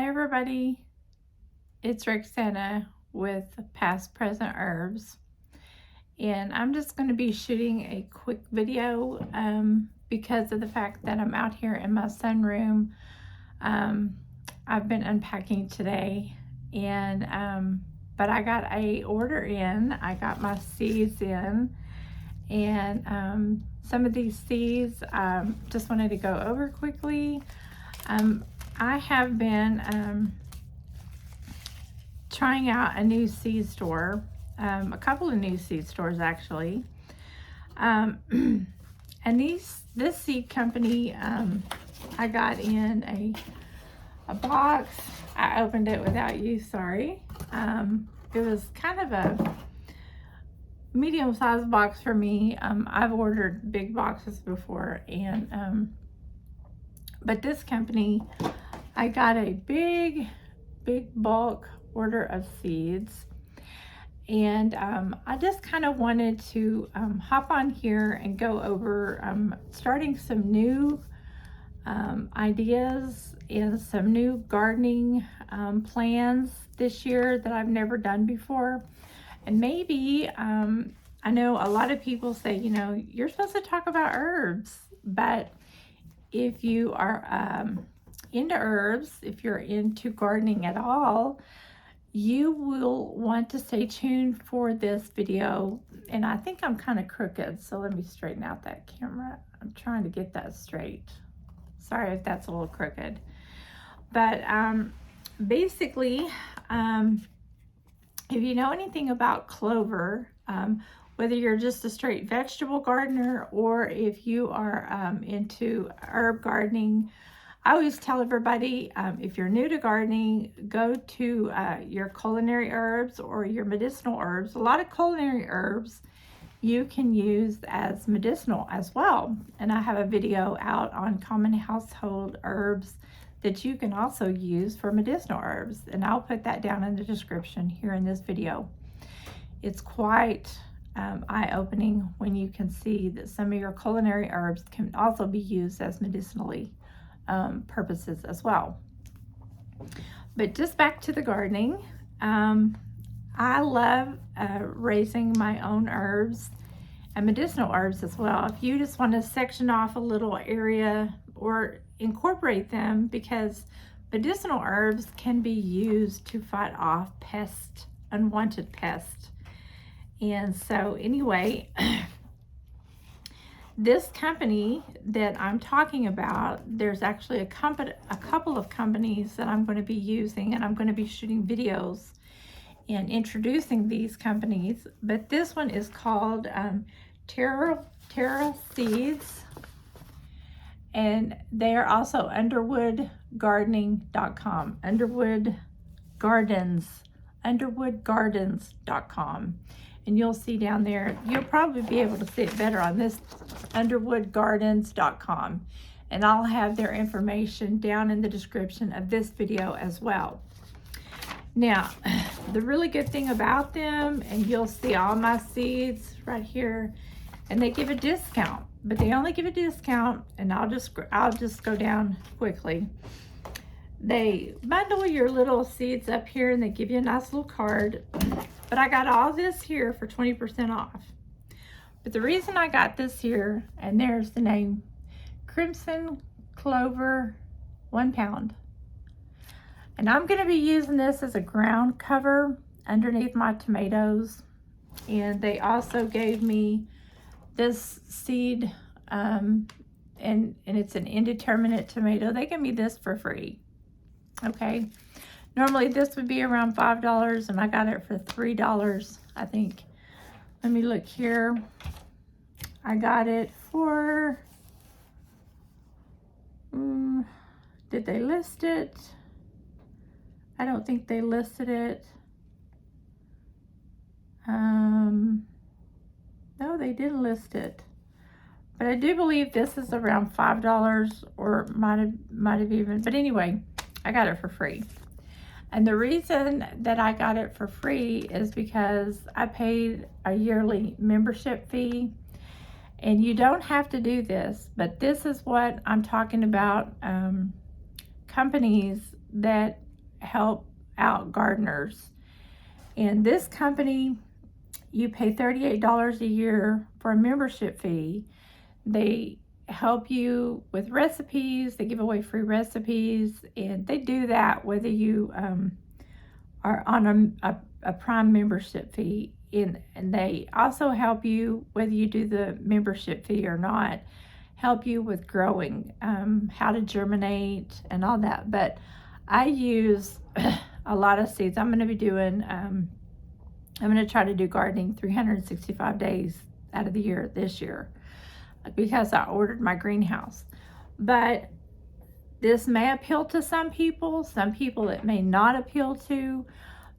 Hi everybody, it's Rexanna with Past Present Herbs, and I'm just going to be shooting a quick video because of the fact that I'm out here in my sunroom. I've been unpacking today, and but I got a order in. I got my seeds in, and some of these seeds just wanted to go over quickly. I have been trying out a new seed store, a couple of new seed stores actually, and this seed company I got in a box. I opened it without you, sorry. It was kind of a medium-sized box for me. I've ordered big boxes before, and but this company, I got a big bulk order of seeds, and I just kind of wanted to hop on here and go over starting some new ideas and some new gardening plans this year that I've never done before. And maybe I know a lot of people say, you know, you're supposed to talk about herbs, but if you are into herbs, if you're into gardening at all, you will want to stay tuned for this video. And I think I'm kind of crooked, so let me straighten out that camera. I'm trying to get that straight. Sorry if that's a little crooked. But basically, if you know anything about clover, whether you're just a straight vegetable gardener or if you are into herb gardening, I always tell everybody, if you're new to gardening, go to your culinary herbs or your medicinal herbs. A lot of culinary herbs you can use as medicinal as well. And I have a video out on common household herbs that you can also use for medicinal herbs. And I'll put that down in the description here in this video. It's quite eye-opening when you can see that some of your culinary herbs can also be used as medicinally purposes as well. But just back to the gardening, I love raising my own herbs and medicinal herbs as well. If you just want to section off a little area or incorporate them, because medicinal herbs can be used to fight off pests, unwanted pests. And so anyway, this company that I'm talking about, there's actually a couple of companies that I'm going to be using, and I'm going to be shooting videos and introducing these companies. But this one is called Terra Seeds, and they are also underwoodgardens.com, underwoodgardens.com. And you'll see down there, you'll probably be able to see it better on this, underwoodgardens.com. And I'll have their information down in the description of this video as well. Now, the really good thing about them, and you'll see all my seeds right here, and they give a discount, but they only give a discount, and I'll just go down quickly. They bundle your little seeds up here, and they give you a nice little card. But I got all this here for 20% off. But the reason I got this here, and there's the name, Crimson Clover, 1 pound. And I'm going to be using this as a ground cover underneath my tomatoes. And they also gave me this seed, and it's an indeterminate tomato. They gave me this for free. Okay. Normally this would be around $5, and I got it for $3, I think. Let me look here. I got it for, did they list it? I don't think they listed it. No, they didn't list it. But I do believe this is around $5, or might have even, but anyway, I got it for free. And the reason that I got it for free is because I paid a yearly membership fee. And you don't have to do this, but this is what I'm talking about. Companies that help out gardeners. And this company, you pay $38 a year for a membership fee. They help you with recipes. They give away free recipes, and they do that whether you are on a Prime membership fee. And they also help you whether you do the membership fee or not, help you with growing, how to germinate and all that. But I use a lot of seeds. I'm going to be doing, I'm going to try to do gardening 365 days out of the year this year, because I ordered my greenhouse. But this may appeal to some people it may not appeal to.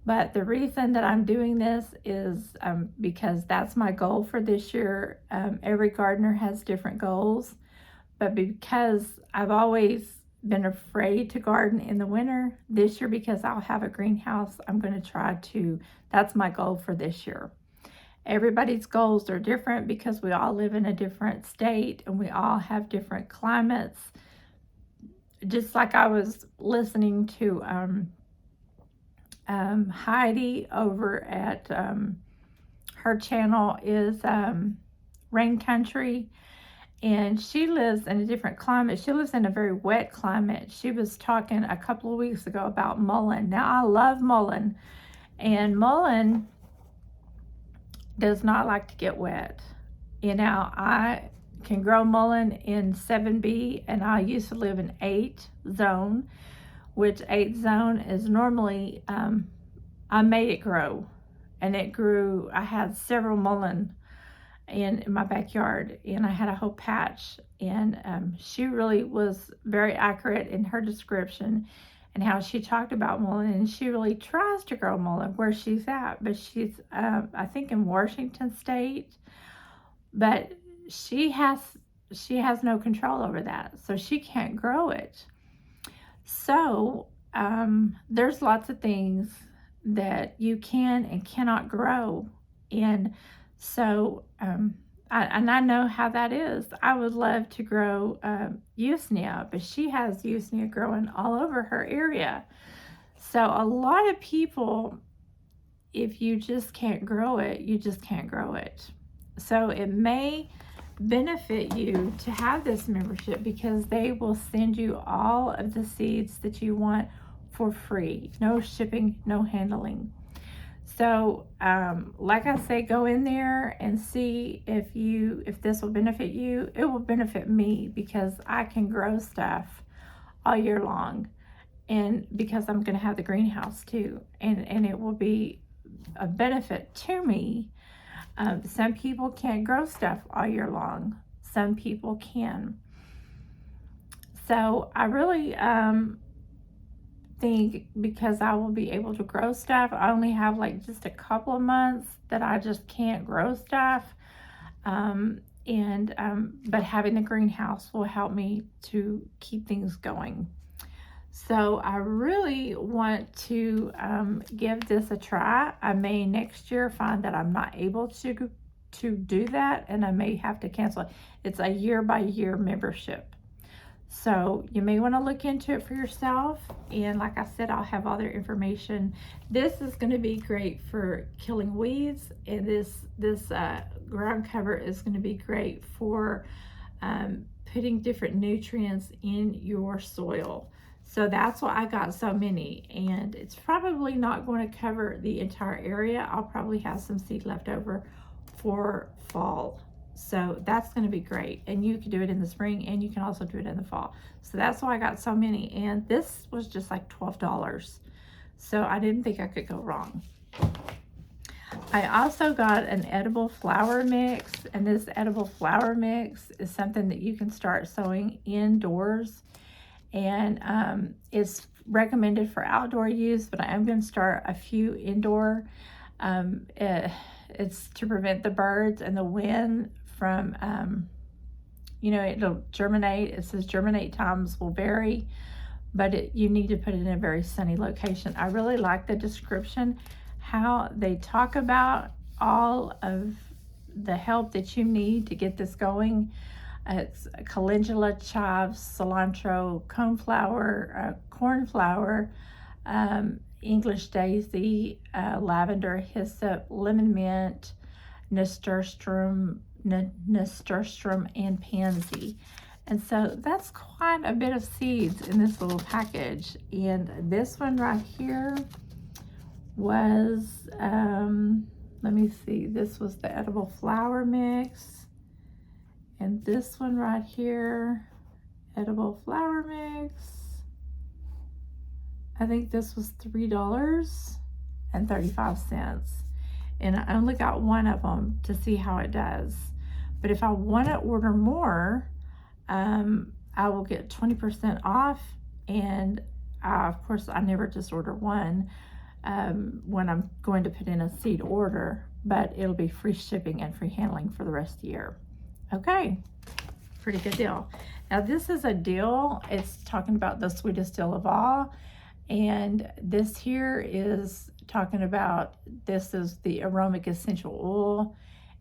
But the reason that I'm doing this is because that's my goal for this year. Every gardener has different goals, but because I've always been afraid to garden in the winter, this year, because I'll have a greenhouse, I'm going to try to, that's my goal for this year. Everybody's goals are different because we all live in a different state and we all have different climates. Just like I was listening to Heidi over at her channel is Rain Country, and she lives in a different climate. She lives in a very wet climate. She was talking a couple of weeks ago about mullein. Now, I love mullein, and mullein does not like to get wet. You know, I can grow mullein in 7B, and I used to live in 8 zone, which 8 zone is normally, I made it grow, and it grew. I had several mullein in my backyard, and I had a whole patch, and she really was very accurate in her description and how she talked about mullein, and she really tries to grow mullein where she's at, but she's, I think, in Washington State, but she has no control over that, so she can't grow it. So there's lots of things that you can and cannot grow. And so, I know how that is. I would love to grow usnea, but she has usnea growing all over her area. So a lot of people, if you just can't grow it, you just can't grow it. So it may benefit you to have this membership because they will send you all of the seeds that you want for free. No shipping, no handling. So like I say, go in there and see if this will benefit you. It will benefit me because I can grow stuff all year long, and because I'm going to have the greenhouse too, and it will be a benefit to me. Some people can't grow stuff all year long. Some people can. So I really think because I will be able to grow stuff, I only have like just a couple of months that I just can't grow stuff. But having the greenhouse will help me to keep things going. So I really want to give this a try. I may next year find that I'm not able to do that, and I may have to cancel it. It's a year-by-year membership. So you may want to look into it for yourself. And like I said, I'll have all their information. This is going to be great for killing weeds, and this ground cover is going to be great for putting different nutrients in your soil. So that's why I got so many, and it's probably not going to cover the entire area. I'll probably have some seed left over for fall. So that's going to be great, and you can do it in the spring, and you can also do it in the fall. So that's why I got so many, and this was just like $12. So I didn't think I could go wrong. I also got an edible flower mix, and this edible flower mix is something that you can start sowing indoors. And it's recommended for outdoor use, but I am going to start a few indoor. It's to prevent the birds and the wind from, it'll germinate. It says germinate times will vary, but you need to put it in a very sunny location. I really like the description, how they talk about all of the help that you need to get this going. It's calendula, chives, cilantro, coneflower, corn flour, English daisy, lavender, hyssop, lemon mint, nasturtium, and pansy. And so that's quite a bit of seeds in this little package. And this one right here was, let me see, this was the edible flower mix. And this one right here, edible flower mix. I think this was $3.35. And I only got one of them to see how it does. But if I want to order more, I will get 20% off. And of course, I never just order one when I'm going to put in a seed order, but it'll be free shipping and free handling for the rest of the year. Okay, pretty good deal. Now this is a deal. It's talking about the sweetest deal of all. And this here is talking about, this is the aromatic essential oil,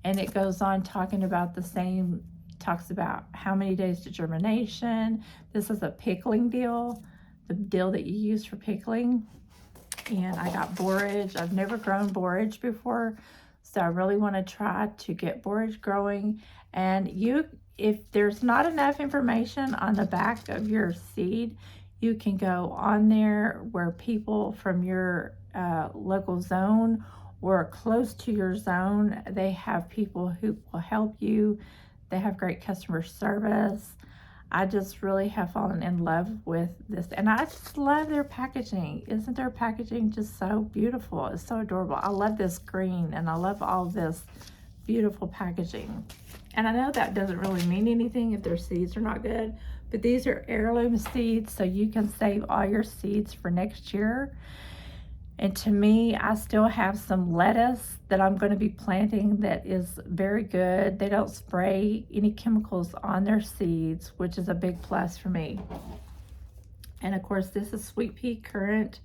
and it goes on talking about the same, talks about how many days to germination. This is a pickling deal, the deal that you use for pickling. And I got borage. I've never grown borage before, so I really want to try to get borage growing. And if there's not enough information on the back of your seed, you can go on there where people from your local zone or close to your zone, they have people who will help you. They have great customer service. I just really have fallen in love with this, and I just love their packaging. Isn't their packaging just so beautiful? It's so adorable. I love this green, and I love all this beautiful packaging. And I know that doesn't really mean anything if their seeds are not good, but these are heirloom seeds, so you can save all your seeds for next year. And to me, I still have some lettuce that I'm going to be planting that is very good. They don't spray any chemicals on their seeds, which is a big plus for me. And of course, this is sweet pea currant.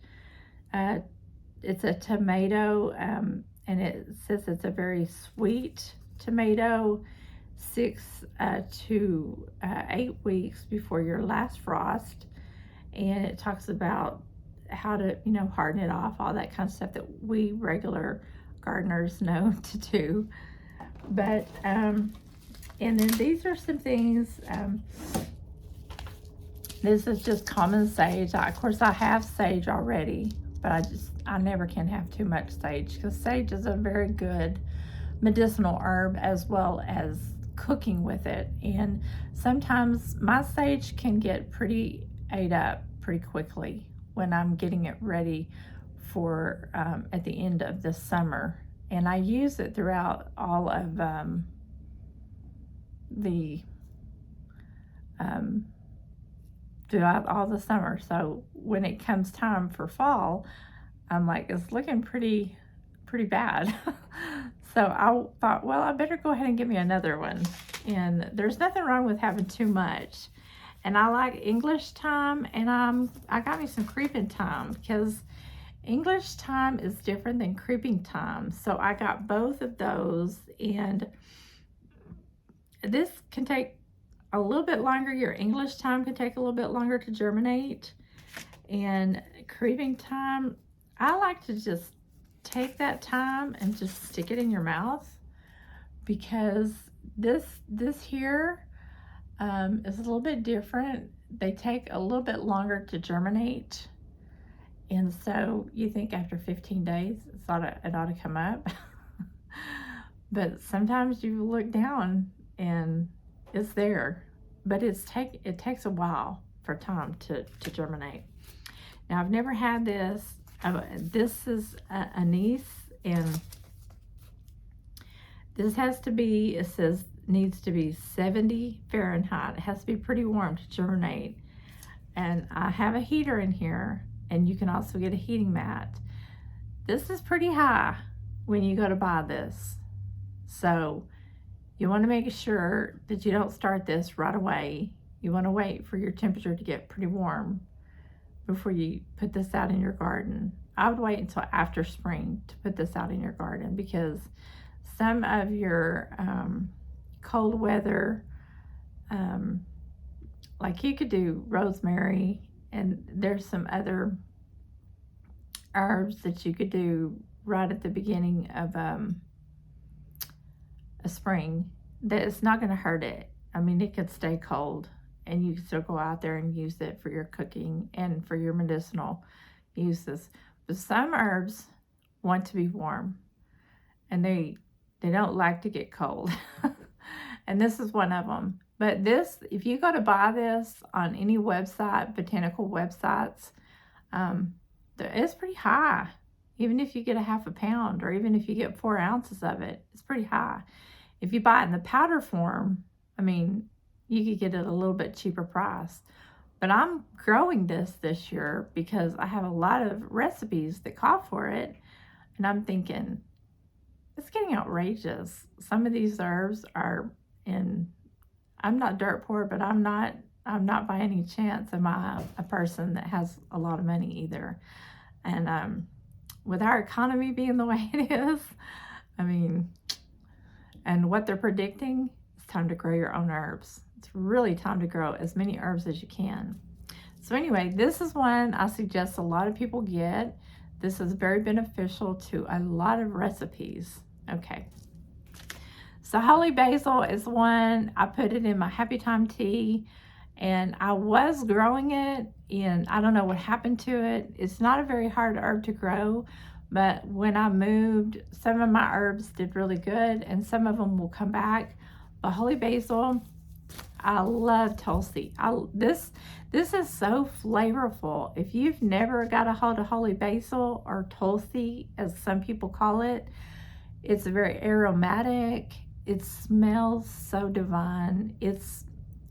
It's a tomato, and it says it's a very sweet tomato, 6 to 8 weeks before your last frost. And it talks about how to, harden it off, all that kind of stuff that we regular gardeners know to do. But, and then these are some things, this is just common sage. Of course, I have sage already, but I never can have too much sage, because sage is a very good medicinal herb, as well as cooking with it. And sometimes my sage can get pretty ate up pretty quickly when I'm getting it ready for at the end of the summer. And I use it throughout all of throughout all the summer. So when it comes time for fall, I'm like, it's looking pretty bad. So I thought, well, I better go ahead and get me another one. And there's nothing wrong with having too much. And I like English thyme, and I got me some creeping thyme, because English thyme is different than creeping thyme. So I got both of those, and this can take a little bit longer. Your English thyme can take a little bit longer to germinate. And creeping thyme, I like to just take that thyme and just stick it in your mouth, because this here is a little bit different. They take a little bit longer to germinate, and so you think after 15 days it ought to come up. But sometimes you look down and it's there, but it takes a while for thyme to germinate. Now, I've never had this. This is anise, and this has to be, it says, needs to be 70 Fahrenheit. It has to be pretty warm to germinate. And I have a heater in here, and you can also get a heating mat. This is pretty high when you go to buy this. So you want to make sure that you don't start this right away. You want to wait for your temperature to get pretty warm before you put this out in your garden. I would wait until after spring to put this out in your garden, because some of your cold weather, like you could do rosemary, and there's some other herbs that you could do right at the beginning of a spring that it's not going to hurt it. I mean, it could stay cold and you can still go out there and use it for your cooking and for your medicinal uses. But some herbs want to be warm and they don't like to get cold. And this is one of them. But this, if you go to buy this on any website, botanical websites, it's pretty high. Even if you get a half a pound or even if you get 4 ounces of it, it's pretty high. If you buy it in the powder form, I mean, you could get it a little bit cheaper price. But I'm growing this year because I have a lot of recipes that call for it. And I'm thinking, it's getting outrageous. Some of these herbs are in, I'm not dirt poor, but I'm not by any chance am I a person that has a lot of money either. And with our economy being the way it is, I mean, and what they're predicting, it's time to grow your own herbs. It's really time to grow as many herbs as you can. So anyway, this is one I suggest a lot of people get. This is very beneficial to a lot of recipes. Okay. So holy basil is one, I put it in my happy time tea, and I was growing it, and I don't know what happened to it. It's not a very hard herb to grow, but when I moved, some of my herbs did really good, and some of them will come back. But holy basil, I love Tulsi. This is so flavorful. If you've never got a hold of holy basil or Tulsi, as some people call it, it's very aromatic. It smells so divine. It's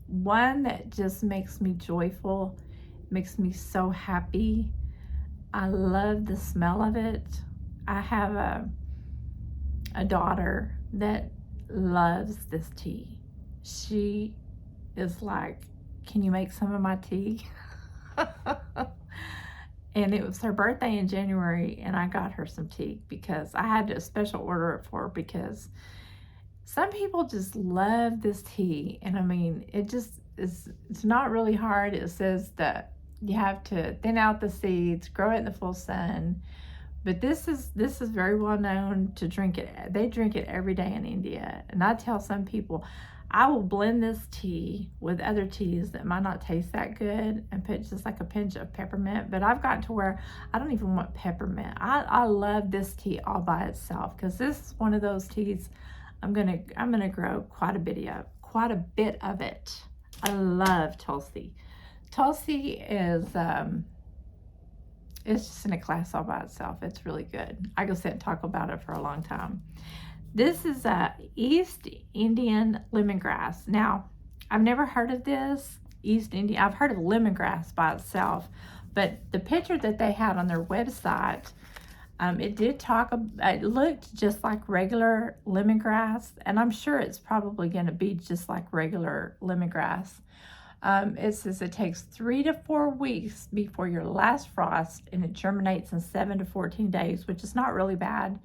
one that just makes me joyful, makes me so happy. I love the smell of it. I have a daughter that loves this tea. She is like, can you make some of my tea? And it was her birthday in January, and I got her some tea because I had to special order it for her because some people just love this tea. And I mean, it just is, it's not really hard. It says that you have to thin out the seeds, grow it in the full sun. But this is very well known to drink it. They drink it every day in India. And I tell some people, I will blend this tea with other teas that might not taste that good and put just like a pinch of peppermint. But I've gotten to where I don't even want peppermint. I love this tea all by itself because this is one of those teas I'm gonna grow quite a bit of it. I love Tulsi. Tulsi is it's just in a class all by itself. It's really good. I could sit and talk about it for a long time. This is East Indian lemongrass. Now, I've never heard of this East Indian. I've heard of lemongrass by itself, but the picture that they had on their website, it looked just like regular lemongrass, and I'm sure it's probably going to be just like regular lemongrass. It says it takes 3 to 4 weeks before your last frost, and it germinates in 7 to 14 days, which is not really bad.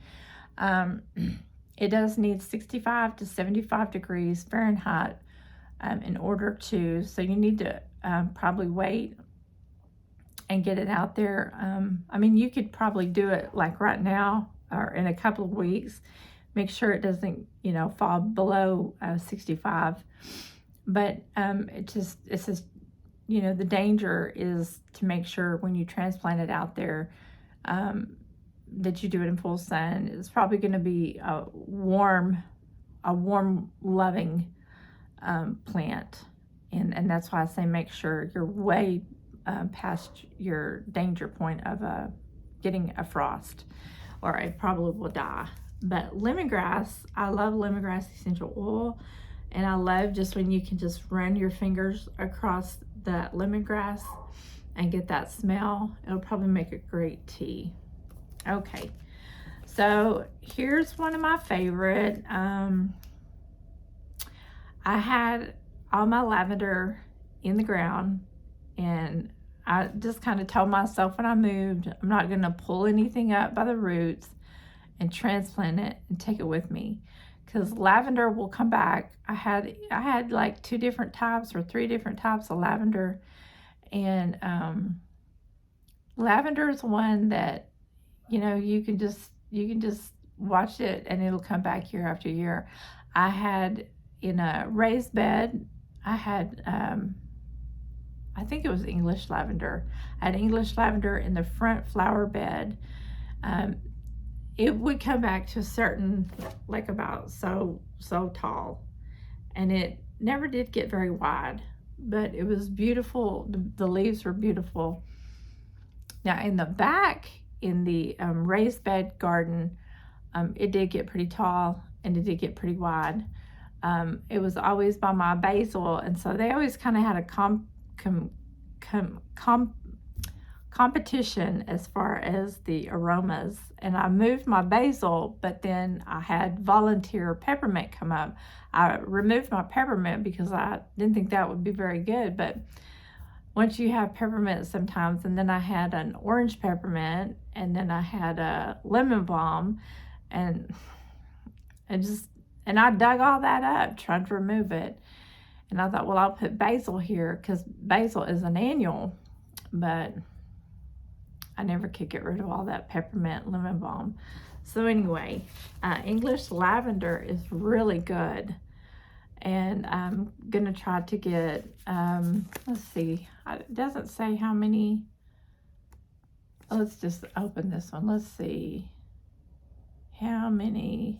It does need 65 to 75 degrees Fahrenheit in order to, so you need to probably wait and get it out there. I mean, you could probably do it like right now or in a couple of weeks. Make sure it doesn't, fall below 65. But it says, the danger is to make sure when you transplant it out there that you do it in full sun. It's probably going to be a warm, loving plant. And that's why I say make sure you're way past your danger point of getting a frost, or it probably will die. But lemongrass, I love lemongrass essential oil, and I love just when you can just run your fingers across that lemongrass and get that smell. It'll probably make a great tea. Okay, so here's one of my favorite. I had all my lavender in the ground, and I just kind of told myself when I moved, I'm not going to pull anything up by the roots and transplant it and take it with me, because lavender will come back. I had like 2 different types or 3 different types of lavender, and lavender is one that you know, you can just watch it and it'll come back year after year. I had in a raised bed, I had I think it was English lavender. I had English lavender in the front flower bed. Um, it would come back to a certain, like about so tall, and it never did get very wide, but it was beautiful. The leaves were beautiful. Now in the back, in the raised bed garden, it did get pretty tall and it did get pretty wide. It was always by my basil, and so they always kind of had a competition as far as the aromas. And I moved my basil, but then I had volunteer peppermint come up. I removed my peppermint because I didn't think that would be very good, but once you have peppermint sometimes, and then I had an orange peppermint, and then I had a lemon balm, and I dug all that up trying to remove it. And I thought, well, I'll put basil here because basil is an annual, but I never could get rid of all that peppermint lemon balm. So anyway, English lavender is really good. And I'm going to try to get, let's see, it doesn't say how many. Let's just open this one. Let's see how many.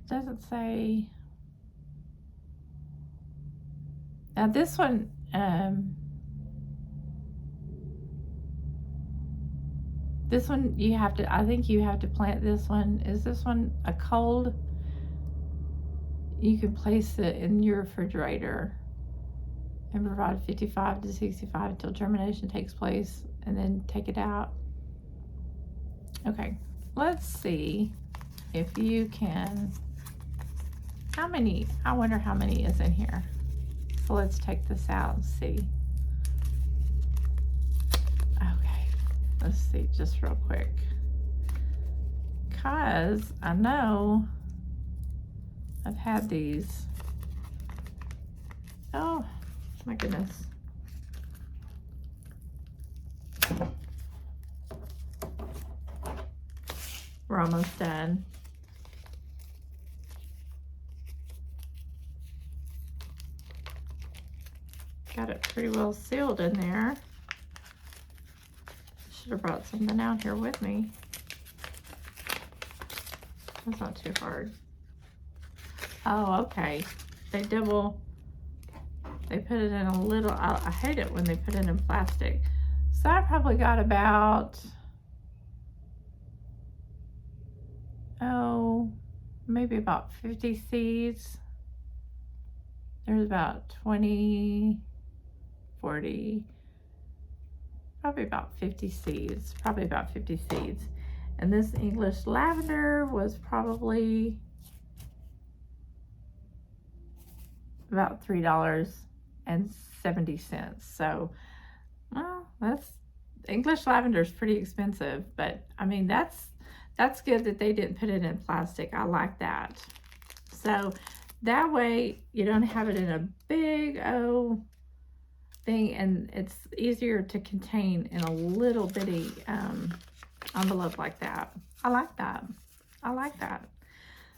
Doesn't say. Now this one, you have to, I think you have to plant this one. Is this one a cold? You can place it in your refrigerator and provide 55 to 65 until germination takes place, and then take it out. Okay, let's see if you can, how many, I wonder how many is in here. So let's take this out and see. Okay, let's see just real quick. Because I know I've had these. Oh, my goodness. We're almost done. Got it pretty well sealed in there. Should have brought something out here with me. That's not too hard. Oh, okay. They put it in a little, I hate it when they put it in plastic. So I probably got about, maybe about 50 seeds. There's about 20, 40, probably about 50 seeds, And this English lavender was probably about $3.70. So, well, English lavender is pretty expensive, but I mean, that's good that they didn't put it in plastic. I like that. So that way you don't have it in a big thing, and it's easier to contain in a little bitty envelope like that. I like that.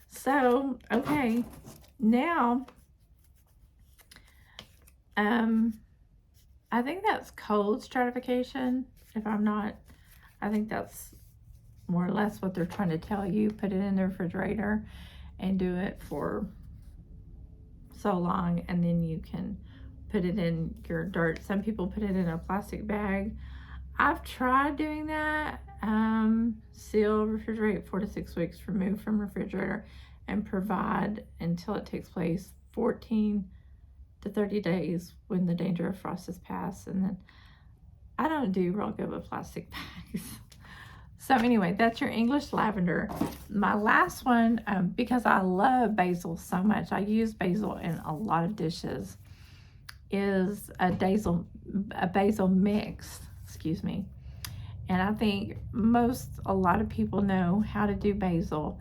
So, okay, now I think that's cold stratification. If I'm not, I think that's more or less what they're trying to tell you. Put it in the refrigerator and do it for so long, and then you can put it in your dirt. Some people put it in a plastic bag. I've tried doing that. Seal, refrigerate 4 to 6 weeks, remove from refrigerator, and provide until it takes place 14 to 30 days when the danger of frost is past. And then I don't do real good with plastic bags. So anyway, that's your English lavender. My last one, because I love basil so much, I use basil in a lot of dishes, is a basil mix, excuse me. And I think a lot of people know how to do basil.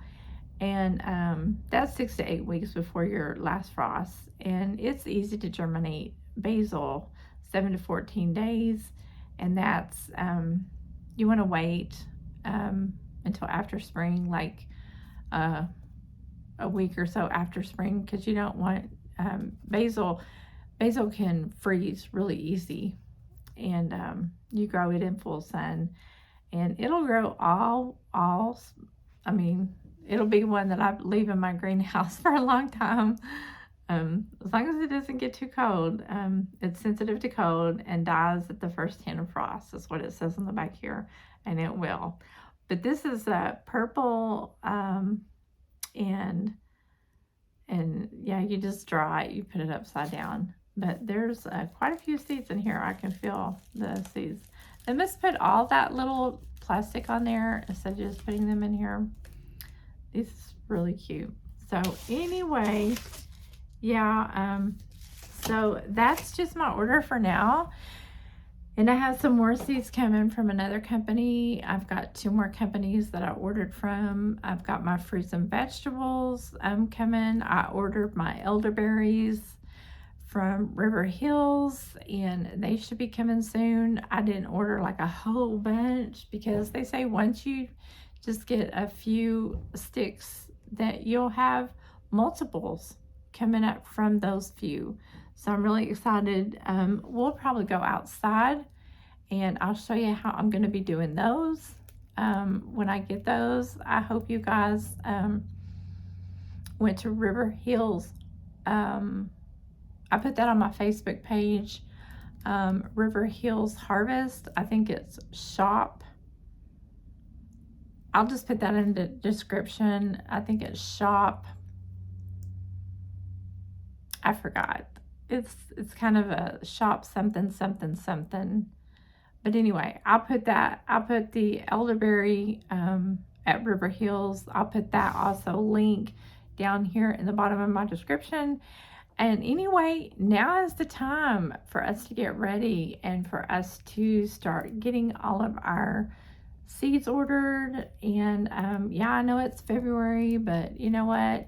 And that's 6 to 8 weeks before your last frost. And it's easy to germinate basil, 7 to 14 days. And that's, you want to wait until after spring, like uh, a week or so after spring, because you don't want basil. Basil can freeze really easy, and you grow it in full sun, and it'll grow all. I mean, it'll be one that I leave in my greenhouse for a long time. As long as it doesn't get too cold. It's sensitive to cold and dies at the first hint of frost. That's what it says on the back here, and it will. But this is a purple, and yeah, you just dry it. You put it upside down. But there's quite a few seeds in here. I can feel the seeds. They must put all that little plastic on there instead of just putting them in here. This is really cute. So anyway, yeah, so that's just my order for now. And I have some more seeds coming from another company. I've got 2 more companies that I ordered from. I've got my fruits and vegetables coming. I ordered my elderberries from River Hills, and they should be coming soon. I didn't order like a whole bunch because they say once you just get a few sticks that you'll have multiples coming up from those few. So I'm really excited. We'll probably go outside and I'll show you how I'm going to be doing those when I get those. I hope you guys went to River Hills. I put that on my Facebook page, River Hills Harvest. I think it's shop. I'll just put that in the description. I think it's shop. I forgot. It's kind of a shop something something something. But anyway, I'll put that. I'll put the elderberry at River Hills. I'll put that also link down here in the bottom of my description. And anyway, now is the time for us to get ready and for us to start getting all of our seeds ordered. And yeah, I know it's February, but you know what?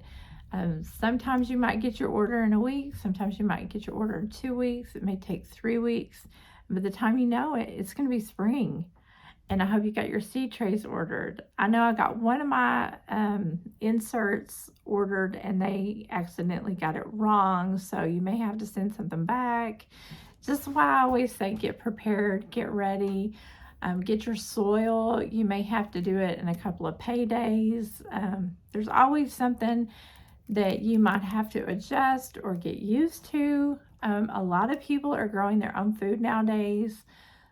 Sometimes you might get your order in a week. Sometimes you might get your order in 2 weeks. It may take 3 weeks. By the time you know it, it's going to be spring. And I hope you got your seed trays ordered. I know I got one of my inserts ordered and they accidentally got it wrong. So you may have to send something back. Just why I always say get prepared, get ready. Get your soil. You may have to do it in a couple of paydays. There's always something that you might have to adjust or get used to. A lot of people are growing their own food nowadays.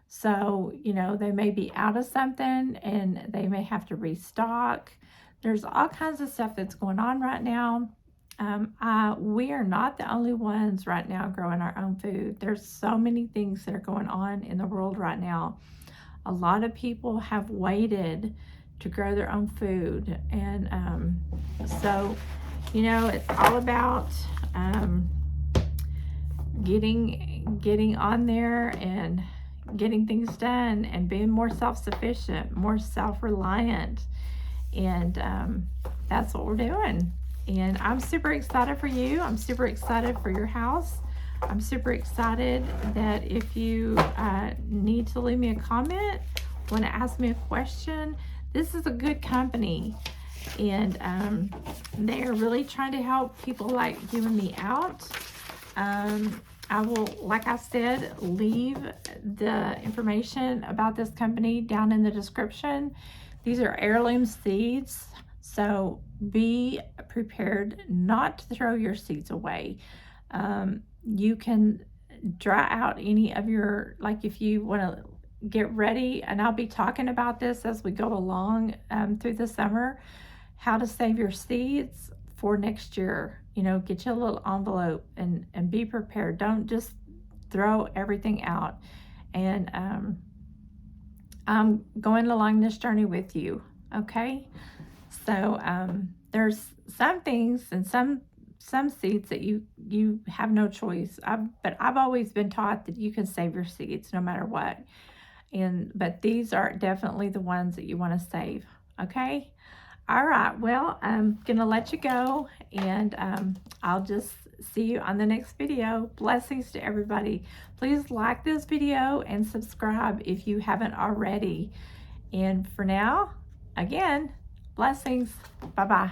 So, you know, they may be out of something and they may have to restock. There's all kinds of stuff that's going on right now. We are not the only ones right now growing our own food. There's so many things that are going on in the world right now. A lot of people have waited to grow their own food. And so, you know, it's all about getting on there and getting things done and being more self-sufficient, more self-reliant. And that's what we're doing. And I'm super excited for you. I'm super excited for your house. I'm super excited that if you need to leave me a comment, want to ask me a question, this is a good company. And they're really trying to help people like you and me out. I will, like I said, leave the information about this company down in the description. These are heirloom seeds, so be prepared not to throw your seeds away. You can dry out any of your, like if you want to get ready, and I'll be talking about this as we go along through the summer, how to save your seeds for next year. You know, get you a little envelope and be prepared. Don't just throw everything out. And I'm going along this journey with you, okay? So there's some things and some seeds that you have no choice. But I've always been taught that you can save your seeds no matter what. But these are definitely the ones that you want to save, okay? All right, well, I'm gonna let you go, and I'll just see you on the next video. Blessings to everybody. Please like this video and subscribe if you haven't already. And for now, again, blessings. Bye-bye.